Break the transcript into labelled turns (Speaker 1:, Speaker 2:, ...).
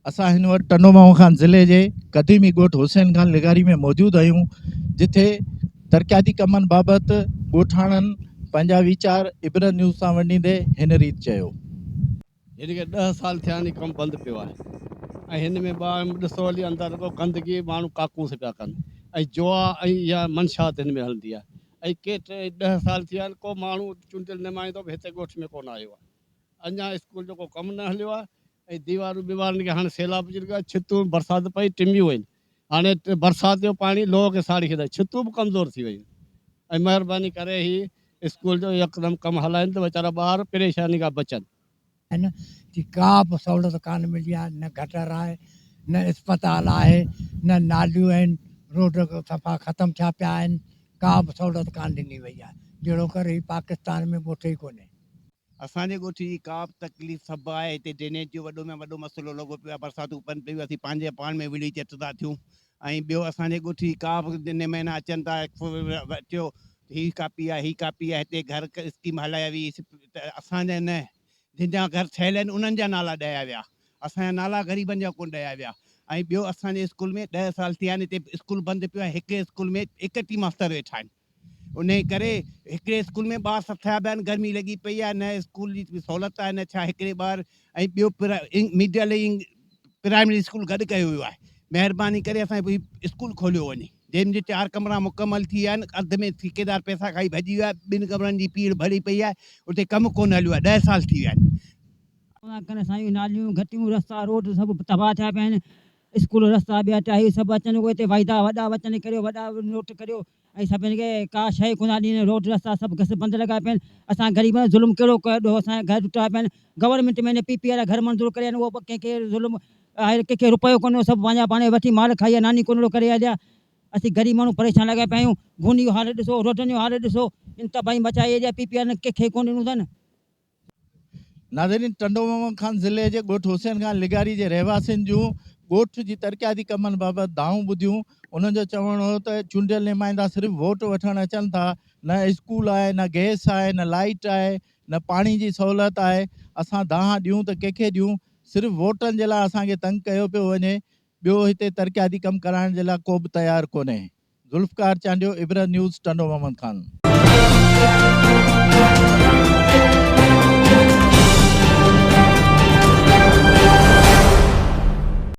Speaker 1: असां हिन वक्त टंडोमाऊ खान ज़िले के कदीमी गोठ हुसैन खान लिगारी में मौजूद आहियूं, जिथे तरक्याती कमन बाबत ॻोठाणनि पंहिंजा वीचार इब्रत न्यूज़ सां वंडींदे हिन रीत चयो।
Speaker 2: यानी कि 10 साल थिया आहिनि कमु बंदि पियो आहे ऐं हिन में ॾिसो हली अंदरि को गंदगी माण्हू काकूस पिया कनि ऐं जुआ ऐं इहा मंशात हिन में हलंदी आहे ऐं के 10 साल थिया आहिनि को माण्हू चूंडियल नुमाइंदो बि हिते ॻोठ में कोन आयो आहे। अञा स्कूल जो को कमु न हलियो आहे ऐं दीवारूं ॿीवारनि खे हाणे सैलाब जी छितूं बरसाति पई टिमियूं आहिनि। हाणे बरसाति जो पाणी लोह खे साड़ी छॾे छितूं बि कमज़ोर थी वयूं ऐं महिरबानी करे ही स्कूल जो यकदमि कमु हलाइनि त वीचारा ॿार परेशानी खां बचनि।
Speaker 3: है न कि का बि सहूलियत कान मिली आहे, न गटर आहे, न अस्पताल आहे, न नालियूं आहिनि, रोड सफ़ा ख़तमु थिया पिया आहिनि, का बि सहूलियत कान ॾिनी वई आहे। जहिड़ो करे ही पाकिस्तान में ॻोठ ई कोन्हे।
Speaker 4: असांजे ॻोठ जी का बि तकलीफ़ सभु आहे, हिते ड्रेनेज जो वॾो में वॾो मसइलो लॻो पियो आहे। बरसातूं पवनि पियूं, असीं पंहिंजे पाण में विढ़ी चट था थियूं ऐं ॿियो असांजे ॻोठ जी का बि निमाइना अचनि था अचो ही कापी आहे, ही कापी आहे, हिते घर स्कीम हलाया हुई त असांजा न जंहिंजा घर ठहियल आहिनि उन्हनि जा नाला ॾिया विया, असांजा नाला ग़रीबनि जा कोन ॾिया विया। ऐं ॿियो असांजे स्कूल में 10 साल थिया आहिनि, हिते स्कूल बंदि पियो आहे। हिकिड़े स्कूल में 31 मास्तर वेठा आहिनि, उन करे हिकिड़े स्कूल में ॿार सथिया पिया आहिनि, गर्मी लॻी पई आहे, न स्कूल जी सहूलियत आहे न छा। हिकिड़े ॿार ऐं ॿियो मिडिल प्राइमरी स्कूल गॾु कयो वियो आहे। महिरबानी करे असांजो स्कूल खोलियो वञे, जंहिंजे 4 कमरा मुकमल थी विया आहिनि, अधु में ठेकेदार पैसा खाई भॼी वियो आहे, 2 कमरनि जी पीड़ भरी पई आहे, उते कमु कोन हलियो आहे, 10 साल थी विया आहिनि।
Speaker 5: साईं नालियूं घटियूं रस्ता रोड सभु तबाह थिया पिया आहिनि। स्कूल रस्ता ॿिया टाई सभु अचनि उहे हिते वाइदा वॾा वचन करियो, वॾा नोट करियो ऐं सभिनि खे का शइ कोन ॾिनी। रोड रस्ता सभु घस बंदि लॻा पिया आहिनि। असां ग़रीबनि ज़ुल्म कहिड़ो कयो, असांजा घर टुटा पिया आहिनि। गवर्नमेंट में PPI वारा घर मंज़ूर करिया आहिनि, उहो कंहिंखे ज़ुल्म आहे, कंहिंखे रुपयो कोन, सभु पंहिंजा पाण वठी माल खाई नानी कोन करे हलिया। असीं ग़रीब माण्हू परेशान लॻा पिया आहियूं। भूनी जो हाल ॾिसो, रोडनि जो हाल ॾिसो, इन तबाही मचाई आहे। PPI ने कंहिंखे कोन ॾिनो अथनि।
Speaker 1: नाज़रीन, टंडोमाऊ खान ज़िले के गोठ हुसैन खान लिगारी के रहवासियुनि जूं गोठ जी तरक्याती कमनि बाबत दावूं ॿुधियूं। उन्हनि जो चवणु हो त चूंडियल नुमाइंदा सिर्फ़ु वोट वठणु अचनि था, न स्कूल आहे, न गैस आहे, न लाइट आहे, न पाणी जी सहूलियत आहे। असां दाह ॾियूं त कंहिंखे ॾियूं, सिर्फ़ु वोटनि जे लाइ असांखे तंग कयो पियो वञे। ॿियो हिते तरक्याती कमु कराइण जे लाइ को बि तयारु कोन्हे। ज़ुल्फ़कार चांडियो, इब्रत न्यूज़, टंडोमाऊ खान।